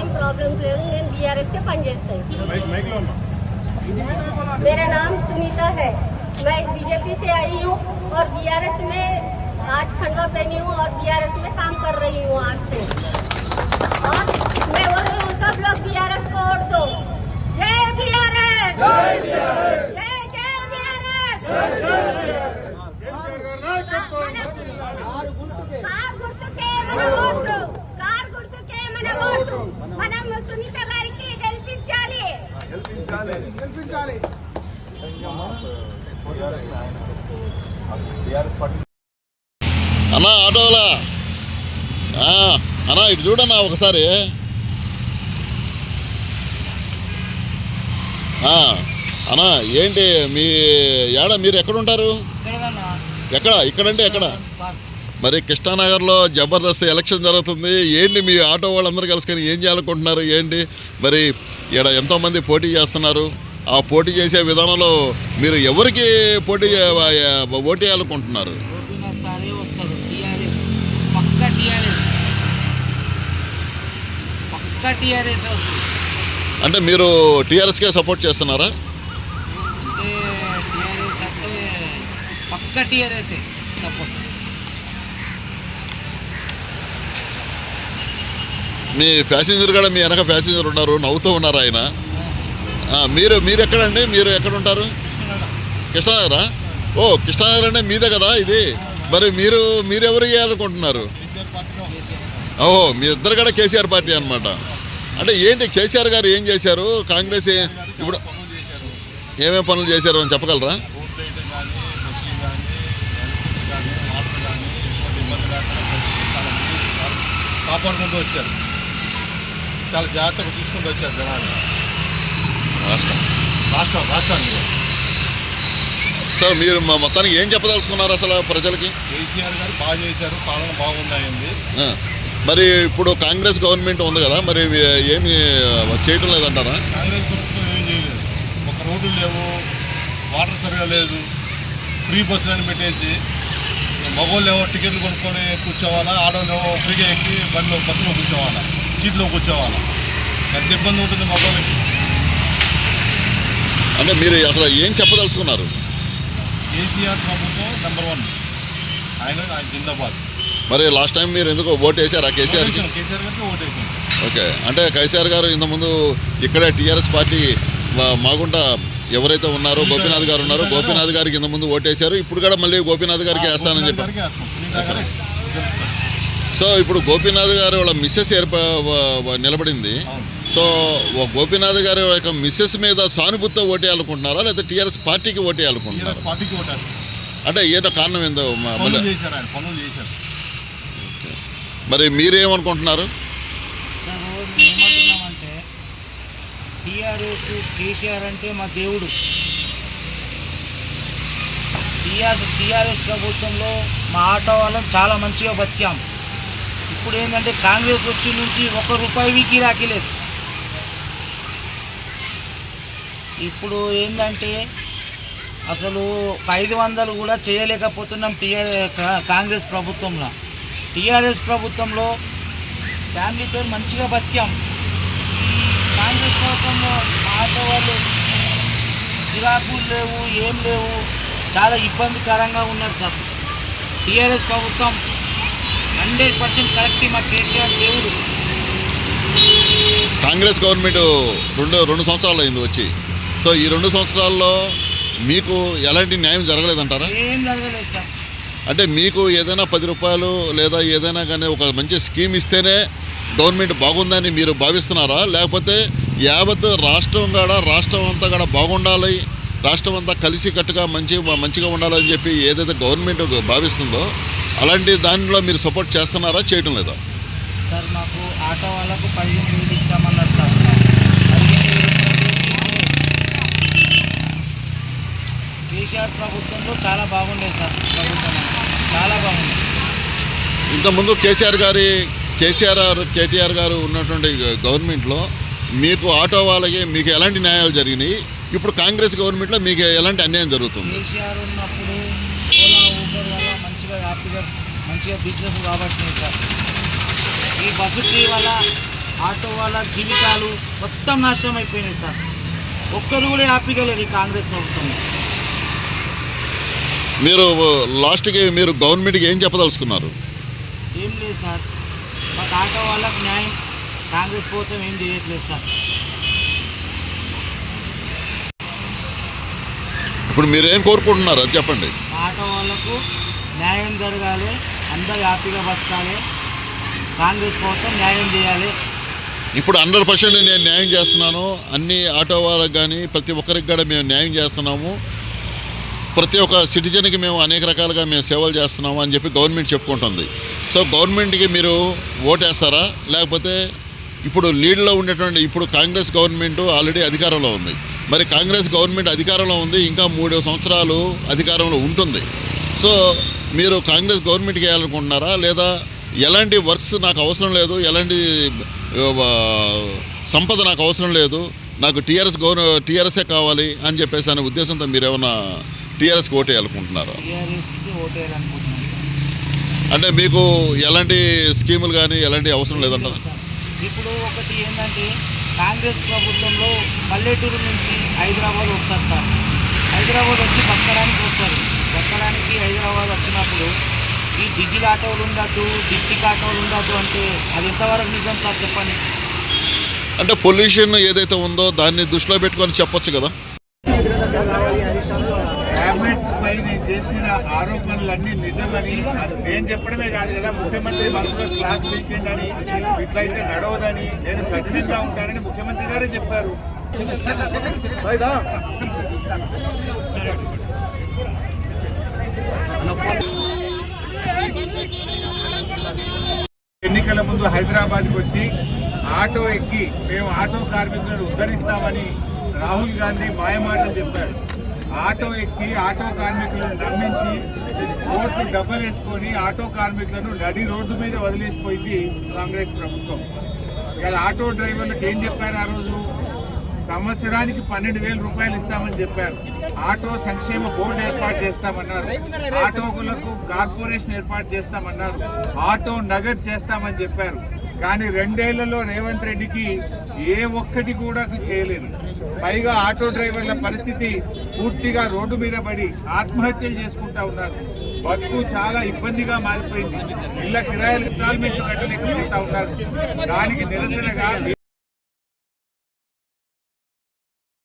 ఏం ప్రాబ్లమ్స్ లేదు. నేను BRS के పనిచేస్తాను. मेरा नाम सुनीता है. मैं BJP से आई हूँ और BRS में आज खंडवा पहनी हूँ और BRS में काम कर रही हूँ आज से. और मैं बोल रही हूँ सब लोग BRS को वोट दो. जय BRS, जय BRS, जय जय BRS. మనం సునీత గారికి గెలిపించాలి. అన్నా ఆటోలా అన్నా ఇటు చూడన్నా ఒకసారి. అన్నా ఏంటి మీ మీరు ఎక్కడుంటారు? ఇక్కడంటే ఎక్కడ? మరి కృష్ణానగర్లో జబర్దస్త్ ఎలక్షన్ జరుగుతుంది. ఏంటి మీ ఆటో వాళ్ళందరూ కలుసుకొని ఏం చేయాలనుకుంటున్నారు ఏంటి? మరి ఇక్కడ ఎంతోమంది పోటీ చేస్తున్నారు. ఆ పోటీ చేసే విధానంలో మీరు ఎవరికి ఓటు వేయాలనుకుంటున్నారు? అంటే మీరు టీఆర్ఎస్కే సపోర్ట్ చేస్తున్నారా? మీ ప్యాసింజర్ కూడా మీ వెనక ప్యాసింజర్ ఉన్నారు, నవ్వుతూ ఉన్నారు ఆయన. మీరు ఎక్కడండి? మీరు ఎక్కడ ఉంటారు? కృష్ణానగరా? ఓ కృష్ణానగర్ అంటే మీదే కదా ఇది. మరి మీరెవరు చేయాలనుకుంటున్నారు? ఓహో మీ ఇద్దరు కూడా కేసీఆర్ పార్టీ అనమాట. అంటే ఏంటి కేసీఆర్ గారు ఏం చేశారు? కాంగ్రెస్ ఇప్పుడు ఏమేమి పనులు చేశారు అని చెప్పగలరా? కాపాడుకుంటూ వచ్చారు, చాలా జాగ్రత్తగా తీసుకుంటూ వచ్చారు జనాలు. రాష్ట్రానికి సార్ మీరు మొత్తానికి ఏం చెప్పదలుచుకున్నారు అసలు ప్రజలకి? కేసీఆర్ గారు బాగా చేశారు, పాలన బాగున్నాయండి. మరి ఇప్పుడు కాంగ్రెస్ గవర్నమెంట్ ఉంది కదా, మరి ఏమి చేయటం లేదంటారా? కాంగ్రెస్ ప్రభుత్వం ఏం చేయలేదు. ఒక రోడ్లు లేవు, వాటర్ సరిగా లేదు, ఫ్రీ బస్సులను పెట్టేసి మగవాళ్ళు ఏమో టికెట్లు కొనుక్కొని కూర్చోవాలా, ఆడవాళ్ళు ఏమో ఫ్రీగా ఎక్కి బస్సులో కూర్చోవాలా, సీట్లో కూర్చోవాలా. ఎంత ఇబ్బంది ఉంటుంది మగవాళ్ళకి. అంటే మీరు అసలు ఏం చెప్పదలుచుకున్నారు? కేసీఆర్ ప్రభుత్వం నెంబర్ 1, ఆయన జిందాబాద్. మరి లాస్ట్ టైం మీరు ఎందుకు ఓటు వేసారా కేసీఆర్కి? కేసీఆర్ గారికి ఓటు వేసాం. ఓకే, అంటే కేసీఆర్ గారు ఇంతకుముందు ఇక్కడే టీఆర్ఎస్ పార్టీ మాగుంట ఎవరైతే ఉన్నారో గోపీనాథ్ గారు ఉన్నారో గోపీనాథ్ గారికి ఇంతకుముందు ఓటేశారు. ఇప్పుడు కూడా మళ్ళీ గోపీనాథ్ గారికి వేస్తానని చెప్పారు. సో ఇప్పుడు గోపీనాథ్ గారు వాళ్ళ మిస్సెస్ నిలబడింది. సో గోపీనాథ్ గారి యొక్క మిస్సెస్ మీద సానుభూతితో ఓటేయాలనుకుంటున్నారా లేదా టీఆర్ఎస్ పార్టీకి ఓటేయాలనుకుంటున్నారా? అంటే ఏంటో కారణం ఏందో మరి మీరేమనుకుంటున్నారు? టీఆర్ఎస్ కేసీఆర్ అంటే మా దేవుడు. టీఆర్ఎస్ ప్రభుత్వంలో మా ఆటో వాళ్ళం చాలా మంచిగా బతికాం. ఇప్పుడు ఏంటంటే కాంగ్రెస్ వచ్చి నుంచి ₹1 గిరాకీ లేదు. ఇప్పుడు ఏంటంటే అసలు 500 కూడా చేయలేకపోతున్నాం కాంగ్రెస్ ప్రభుత్వంలో. టీఆర్ఎస్ ప్రభుత్వంలో ఫ్యామిలీతో మంచిగా బతికాం. కాంగ్రెస్ ప్రభుత్వంలో ఆటో వాళ్ళు గిరాకులు లేవు, ఏం లేవు, చాలా ఇబ్బందికరంగా ఉన్నారు సార్. టీఆర్ఎస్ ప్రభుత్వం 100% కరెక్ట్. మా కేసీఆర్ దేవుడు. కాంగ్రెస్ గవర్నమెంట్ రెండు సంవత్సరాలు అయింది వచ్చి. సో ఈ 2 సంవత్సరాల్లో మీకు ఎలాంటి న్యాయం జరగలేదంటారా? ఏం జరగలేదు సార్. అంటే మీకు ఏదైనా ₹10 లేదా ఏదైనా కానీ ఒక మంచి స్కీమ్ ఇస్తేనే గవర్నమెంట్ బాగుందని మీరు భావిస్తున్నారా? లేకపోతే యావత్ రాష్ట్రం అంతా కూడా బాగుండాలి, రాష్ట్రం అంతా కలిసికట్టుగా మంచిగా ఉండాలని చెప్పి ఏదైతే గవర్నమెంట్ భావిస్తుందో అలాంటి దానిలో మీరు సపోర్ట్ చేస్తున్నారా, చేయటం లేదా? సార్ మాకు ఆటో వాళ్ళకు 15,000 ఇస్తామన్నారు సార్. కేసీఆర్ ప్రభుత్వంలో చాలా బాగుండేది సార్. ప్రభుత్వం చాలా బాగుంది. ఇంతకుముందు కేటీఆర్ గారు ఉన్నటువంటి గవర్నమెంట్లో మీకు ఆటో వాళ్ళకి మీకు ఎలాంటి న్యాయాలు జరిగినాయి? ఇప్పుడు కాంగ్రెస్ గవర్నమెంట్లో మీకు ఎలాంటి అన్యాయం జరుగుతుంది? కేసీఆర్ ఉన్నప్పుడు ఓలా ఊబర్ వల్ల మంచిగా బిజినెస్ కాబట్టి సార్. ఈ బస్సు ఫ్రీ వల్ల ఆటో వాళ్ళ జీవితాలు మొత్తం నాశనం అయిపోయినాయి సార్. ఒక్కరు కూడా హ్యాపీగా లేరు ఈ కాంగ్రెస్ ప్రభుత్వం. మీరు లాస్ట్కి మీరు గవర్నమెంట్కి ఏం చెప్పదలుచుకున్నారు? ఏం లేదు సార్, మాకు ఆటో వాళ్ళకు న్యాయం కాంగ్రెస్ ప్రభుత్వం ఏం చేయట్లేదు సార్. ఇప్పుడు మీరు ఏం కోరుకుంటున్నారు అది చెప్పండి. ఆటో వాళ్ళకు న్యాయం జరగాలి, అందరూ హ్యాపీగా బతకాలి, కాంగ్రెస్ ప్రభుత్వం న్యాయం చేయాలి. ఇప్పుడు 100% నేను న్యాయం చేస్తున్నాను, అన్ని ఆటో వాళ్ళకి కానీ ప్రతి ఒక్కరికి కూడా మేము న్యాయం చేస్తున్నాము, ప్రతి ఒక్క సిటిజన్కి మేము అనేక రకాలుగా మేము సేవలు చేస్తున్నాము అని చెప్పి గవర్నమెంట్ చెప్పుకుంటుంది. సో గవర్నమెంట్కి మీరు ఓటేస్తారా, లేకపోతే ఇప్పుడు లీడ్లో ఉండేటువంటి ఇప్పుడు కాంగ్రెస్ గవర్నమెంట్ ఆల్రెడీ అధికారంలో ఉంది, మరి కాంగ్రెస్ గవర్నమెంట్ అధికారంలో ఉంది, ఇంకా 3 సంవత్సరాలు అధికారంలో ఉంటుంది. సో మీరు కాంగ్రెస్ గవర్నమెంట్కి వేయాలనుకుంటున్నారా, లేదా ఎలాంటి వర్క్స్ నాకు అవసరం లేదు, ఎలాంటి సంపద నాకు అవసరం లేదు, నాకు టీఆర్ఎస్ఏ కావాలి అని చెప్పేసి అనే ఉద్దేశంతో మీరు ఏమైనా టీఆర్ఎస్కి ఓటేయాలనుకుంటున్నారా? టీఆర్ఎస్కి ఓటేయాలనుకుంటున్నాను. అంటే మీకు ఎలాంటి స్కీములు కానీ ఎలాంటి అవసరం లేదంటారా? ఇప్పుడు ఒకటి ఏంటంటే కాంగ్రెస్ ప్రభుత్వంలో పల్లెటూరు నుంచి హైదరాబాద్ వస్తారు సార్. హైదరాబాద్ వచ్చి బతకడానికి వస్తారు. బతకడానికి హైదరాబాద్ వచ్చినప్పుడు ఈ డిజిల్ ఆటోలు ఉండద్దు, డిస్టిక్ ఆటోలు ఉండద్దు అంటే అది ఎంతవరకు నిజం సార్ చెప్పండి? అంటే పొల్యూషన్ ఏదైతే ఉందో దాన్ని దృష్టిలో పెట్టుకొని చెప్పొచ్చు కదా. క్యాబినెట్ పై నేను చేసిన ఆరోపణలన్నీ నిజమని నేను చెప్పడమే కాదు కదా, ముఖ్యమంత్రి మంత్రులు క్లాస్ వీకెండ్ అని ఇట్లయితే నడవదని నేను కఠినంగా ఉంటానని ముఖ్యమంత్రి గారే చెప్పారు. ఎన్నికల ముందు హైదరాబాద్కి వచ్చి ఆటో ఎక్కి మేము ఆటో కార్మికులను ఉద్ధరిస్తామని రాహుల్ గాంధీ మాయమాటలు చెప్పాడు. ఆటో ఎక్కి ఆటో కార్మికులను నమ్మించి కోట్లు డబ్బులు వేసుకొని ఆటో కార్మికులను నడి రోడ్డు మీద వదిలేసిపోయింది కాంగ్రెస్ ప్రభుత్వం. ఇలా ఆటో డ్రైవర్లకు ఏం చెప్పారు ఆ రోజు? సంవత్సరానికి 12,000 రూపాయలు ఇస్తామని చెప్పారు. ఆటో సంక్షేమ బోర్డు ఏర్పాటు చేస్తామన్నారు. ఆటోలకు కార్పొరేషన్ ఏర్పాటు చేస్తామన్నారు. ఆటో నగదు చేస్తామని చెప్పారు. కానీ 2 ఏళ్లలో రేవంత్ రెడ్డికి ఏ ఒక్కటి కూడా చేయలేదు. పైగా ఆటో డ్రైవర్ల పరిస్థితి పూర్తిగా రోడ్డు మీద పడి ఆత్మహత్యలు చేసుకుంటా ఉన్నారు. బతుకు చాలా ఇబ్బందిగా మారిపోయింది. ఇళ్ల కిరాయిలు ఇన్స్టాల్మెంట్లు కట్టలేకపోతా ఉన్నారు. దానికి నిరసనగా